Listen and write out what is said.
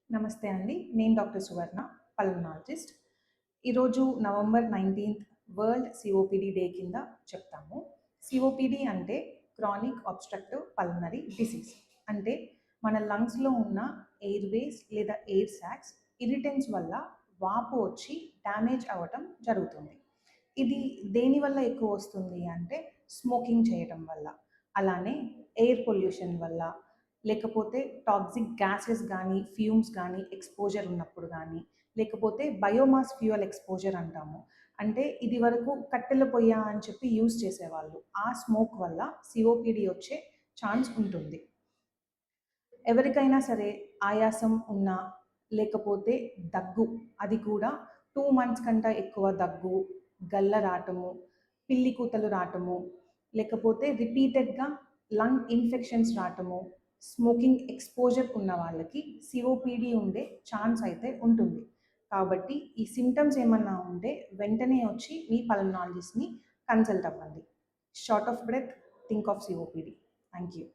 నమస్తే అండి. నేను డాక్టర్ సువర్ణ, పల్మనాలజిస్ట్. ఈరోజు నవంబర్ 19థ్ వరల్డ్ సిఓపిడి డే కింద చెప్తాము. సిఓపిడి అంటే క్రానిక్ అబ్స్ట్రక్టివ్ పల్మనరీ డిసీజ్. అంటే మన లంగ్స్లో ఉన్న ఎయిర్వేస్ లేదా ఎయిర్ సాక్స్ ఇరిటెన్స్ వల్ల వాపు వచ్చి డ్యామేజ్ అవ్వటం జరుగుతుంది. ఇది దేని వల్ల ఎక్కువ వస్తుంది అంటే స్మోకింగ్ చేయడం వల్ల, అలానే ఎయిర్ పొల్యూషన్ వల్ల, లేకపోతే టాక్సిక్ గ్యాసెస్ కానీ ఫ్యూమ్స్ కానీ ఎక్స్పోజర్ ఉన్నప్పుడు కానీ, లేకపోతే బయోమాస్ ఫ్యూయల్ ఎక్స్పోజర్ అంటాము. అంటే ఇది వరకు కట్టెల పొయ్య అని చెప్పి యూజ్ చేసేవాళ్ళు. ఆ స్మోక్ వల్ల సిఓపిడి వచ్చే ఛాన్స్ ఉంటుంది. ఎవరికైనా సరే ఆయాసం ఉన్నా, లేకపోతే దగ్గు, అది కూడా 2 మంత్స్ కంటే ఎక్కువ దగ్గు, గల్ల రాటము, పిల్లి కూతలు రాటము, లేకపోతే రిపీటెడ్గా లంగ్ ఇన్ఫెక్షన్స్ రావటము, స్మోకింగ్ ఎక్స్పోజర్ ఉన్న వాళ్ళకి సిఓపిడి ఉండే ఛాన్స్ అయితే ఉంటుంది. కాబట్టి ఈ సిమ్టమ్స్ ఏమన్నా ఉంటే వెంటనే వచ్చి మీ పల్మనాలజిస్ట్ని కన్సల్ట్ అవ్వండి. Short of breath, think of COPD. Thank you.